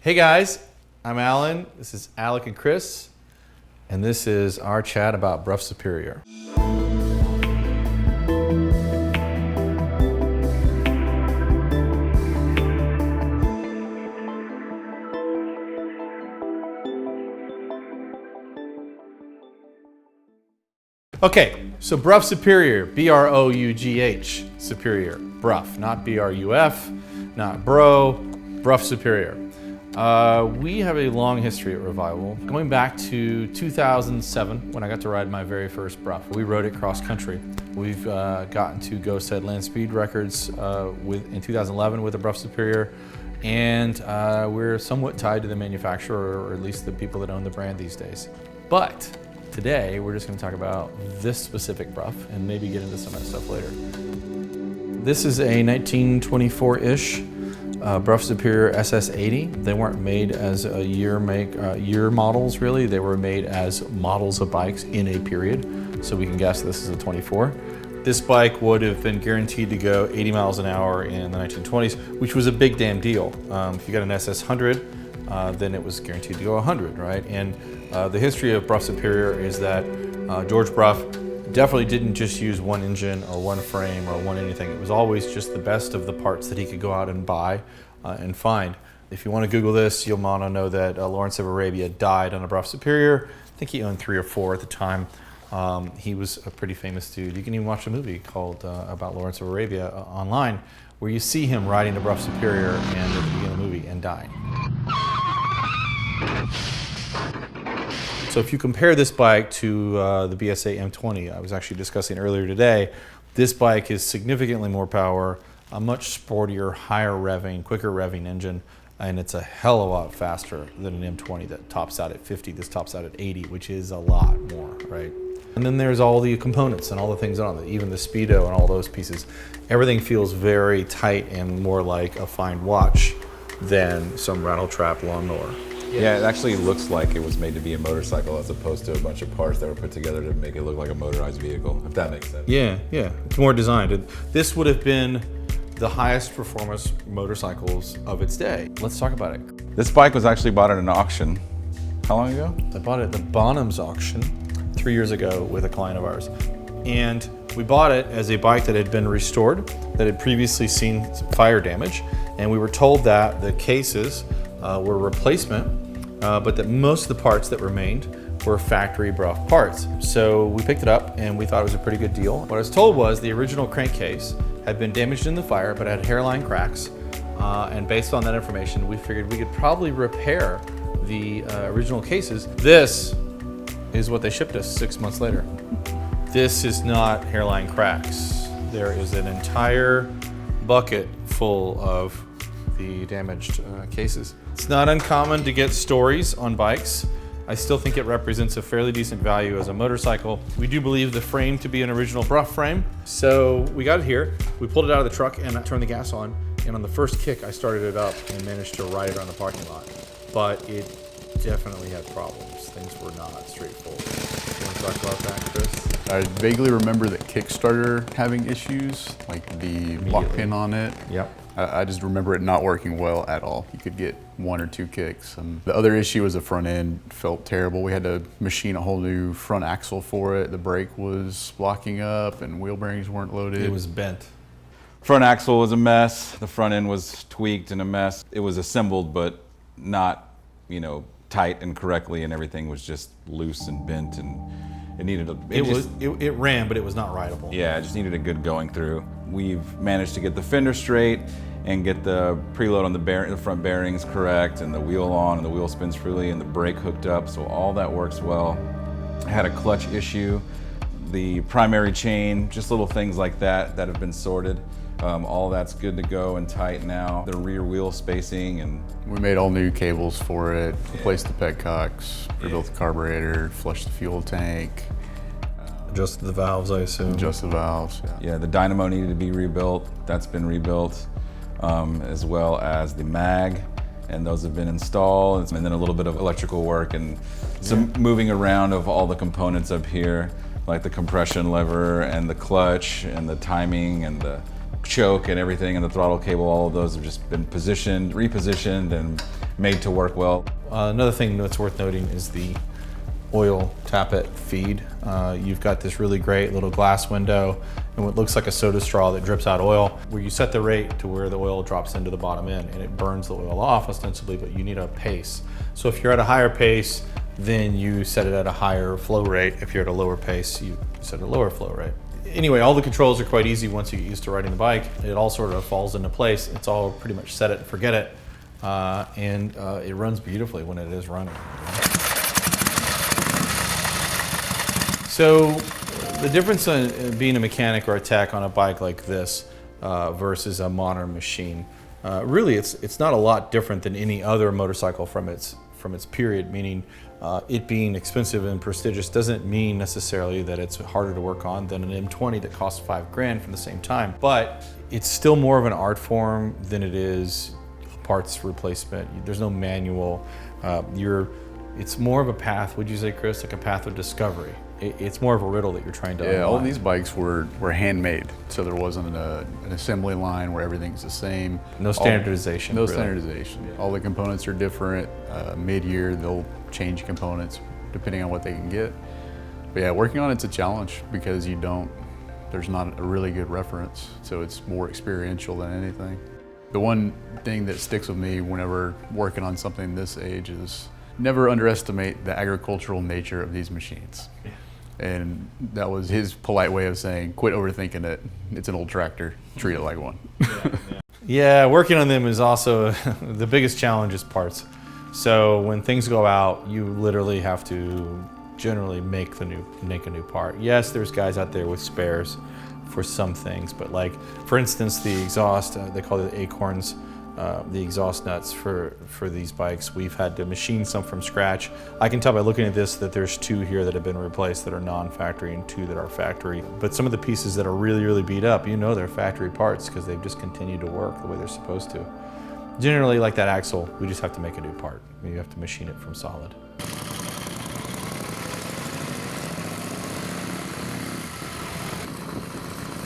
Hey guys, I'm Alan. This is Alec and Chris, and this is our chat about Brough Superior. Okay, so Brough Superior, B-R-O-U-G-H, Superior. Brough, not B-R-U-F, not Bro, Brough Superior. We have a long history at Revival, going back to 2007 when I got to ride my very first Brough. We rode it cross country. We've gotten to go set land speed records in 2011 with the Brough Superior, and we're somewhat tied to the manufacturer, or at least the people that own the brand these days. But today, we're just going to talk about this specific Brough and maybe get into some of that stuff later. This is a 1924-ish Brough Superior SS80. They weren't made as a year models, really. They were made as models of bikes in a period. So we can guess this is a 24. This bike would have been guaranteed to go 80 miles an hour in the 1920s, which was a big damn deal. If you got an SS100, then it was guaranteed to go 100, right? And the history of Brough Superior is that George Brough definitely didn't just use one engine or one frame or one anything. It was always just the best of the parts that he could go out and buy and find. If you want to Google this, you'll want to know that Lawrence of Arabia died on a Brough Superior. I think he owned 3 or 4 at the time. He was a pretty famous dude. You can even watch a movie called about Lawrence of Arabia online, where you see him riding a Brough Superior and at the beginning of the movie and dying. So if you compare this bike to the BSA M20 I was actually discussing earlier today, this bike is significantly more power, a much sportier, higher revving, quicker revving engine, and it's a hell of a lot faster than an M20 that tops out at 50. This tops out at 80, which is a lot more, right? And then there's all the components and all the things on it, even the speedo and all those pieces. Everything feels very tight and more like a fine watch than some rattle trap lawnmower. Yeah, it actually looks like it was made to be a motorcycle as opposed to a bunch of parts that were put together to make it look like a motorized vehicle, if that makes sense. Yeah, it's more designed. This would have been the highest performance motorcycles of its day. Let's talk about it. This bike was actually bought at an auction. How long ago? I bought it at the Bonham's auction 3 years ago with a client of ours. And we bought it as a bike that had been restored, that had previously seen fire damage. And we were told that the cases were replacement, but that most of the parts that remained were factory Brough parts. So we picked it up and we thought it was a pretty good deal. What I was told was the original crankcase had been damaged in the fire, but had hairline cracks. And based on that information, we figured we could probably repair the original cases. This is what they shipped us 6 months later. This is not hairline cracks. There is an entire bucket full of the damaged cases. It's not uncommon to get stories on bikes. I still think it represents a fairly decent value as a motorcycle. We do believe the frame to be an original Brough frame. So we got it here, we pulled it out of the truck and I turned the gas on. And on the first kick, I started it up and managed to ride it around the parking lot. But it definitely had problems. Things were not straightforward. You want to talk about that, Chris? I vaguely remember the Kickstarter having issues, like the lock pin on it. Yep. I just remember it not working well at all. You could get 1 or 2 kicks. And the other issue was the front end felt terrible. We had to machine a whole new front axle for it. The brake was locking up and wheel bearings weren't loaded. It was bent. Front axle was a mess. The front end was tweaked and a mess. It was assembled, but not, tight and correctly, and everything was just loose and bent, and it needed a... It ran, but it was not rideable. Yeah, it just needed a good going through. We've managed to get the fender straight and get the preload on the front bearings correct, and the wheel on, and the wheel spins freely, and the brake hooked up, so all that works well. I had a clutch issue, the primary chain, just little things like that have been sorted. All that's good to go and tight now. The rear wheel spacing, and we made all new cables for it, replaced the petcocks, rebuilt the carburetor, flushed the fuel tank. Adjusted the valves, I assume. Adjust the valves, yeah. The dynamo needed to be rebuilt. That's been rebuilt, as well as the mag, and those have been installed. And then a little bit of electrical work and some moving around of all the components up here, like the compression lever and the clutch and the timing and the choke and everything, and the throttle cable. All of those have just been positioned, repositioned, and made to work well. Another thing that's worth noting is the oil tappet feed. You've got this really great little glass window and what looks like a soda straw that drips out oil, where you set the rate to where the oil drops into the bottom end and it burns the oil off ostensibly, but you need a pace. So if you're at a higher pace, then you set it at a higher flow rate. If you're at a lower pace, you set a lower flow rate. Anyway, all the controls are quite easy once you get used to riding the bike. It all sort of falls into place. It's all pretty much set it and forget it. And it runs beautifully when it is running. So the difference in being a mechanic or a tech on a bike like this versus a modern machine, really it's not a lot different than any other motorcycle from its period, meaning it being expensive and prestigious doesn't mean necessarily that it's harder to work on than an M20 that costs $5,000 from the same time. But it's still more of an art form than it is parts replacement. There's no manual. It's more of a path, would you say, Chris, like a path of discovery? It's more of a riddle that you're trying to unlock. All these bikes were handmade, so there wasn't an assembly line where everything's the same. No standardization. No standardization. Yeah. All the components are different. Mid-year, they'll change components depending on what they can get. But yeah, working on it's a challenge because there's not a really good reference, so it's more experiential than anything. The one thing that sticks with me whenever working on something this age is never underestimate the agricultural nature of these machines. Yeah. And that was his polite way of saying, quit overthinking it. It's an old tractor, treat it like one. Yeah, working on them is also the biggest challenge is parts. So when things go out, you literally have to generally make a new part. Yes, there's guys out there with spares for some things, but like, for instance, the exhaust, they call it the acorns, the exhaust nuts for these bikes. We've had to machine some from scratch. I can tell by looking at this that there's 2 here that have been replaced that are non-factory and 2 that are factory. But some of the pieces that are really, really beat up, they're factory parts because they've just continued to work the way they're supposed to. Generally, like that axle, we just have to make a new part. You have to machine it from solid.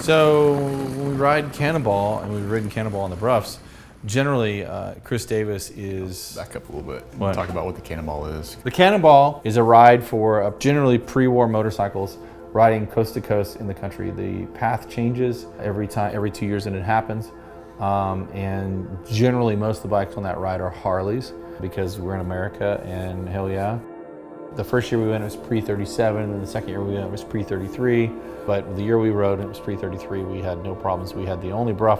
So when we ride Cannonball, and we've ridden Cannonball on the Broughs, generally, Chris Davis is... Back up a little bit. What? Talk about what the Cannonball is. The Cannonball is a ride for generally pre-war motorcycles riding coast to coast in the country. The path changes every 2 years, and it happens. And generally, most of the bikes on that ride are Harleys because we're in America, and hell yeah. The first year we went, it was pre-37, and the second year we went, it was pre-33. But the year we rode, it was pre-33, we had no problems. We had the only Brough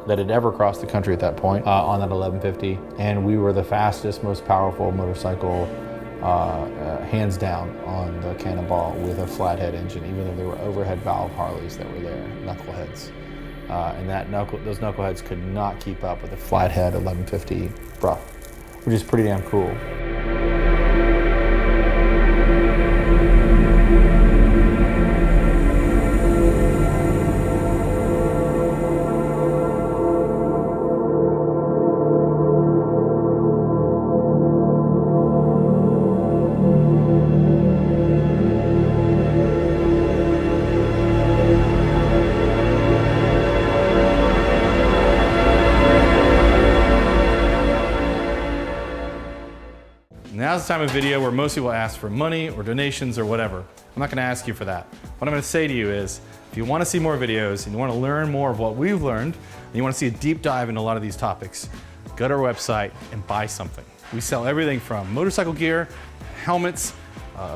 that had ever crossed the country at that point on that 1150. And we were the fastest, most powerful motorcycle, hands down, on the Cannonball with a flathead engine, even though there were overhead valve Harleys that were there, knuckleheads. And those knuckleheads could not keep up with a flathead 1150 Brough, which is pretty damn cool. Now's the time of video where most people ask for money or donations or whatever. I'm not gonna ask you for that. What I'm gonna say to you is, if you wanna see more videos and you wanna learn more of what we've learned, and you wanna see a deep dive into a lot of these topics, go to our website and buy something. We sell everything from motorcycle gear, helmets,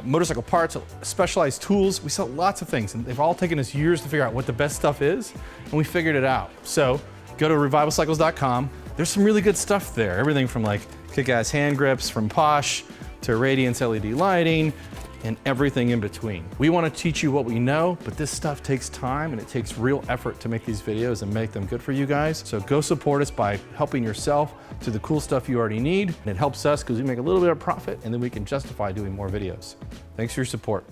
motorcycle parts, specialized tools. We sell lots of things, and they've all taken us years to figure out what the best stuff is, and we figured it out. So go to revivalcycles.com. There's some really good stuff there. Everything from like kick-ass hand grips from Posh to Radiance LED lighting and everything in between. We want to teach you what we know, but this stuff takes time and it takes real effort to make these videos and make them good for you guys. So go support us by helping yourself to the cool stuff you already need. And it helps us because we make a little bit of profit and then we can justify doing more videos. Thanks for your support.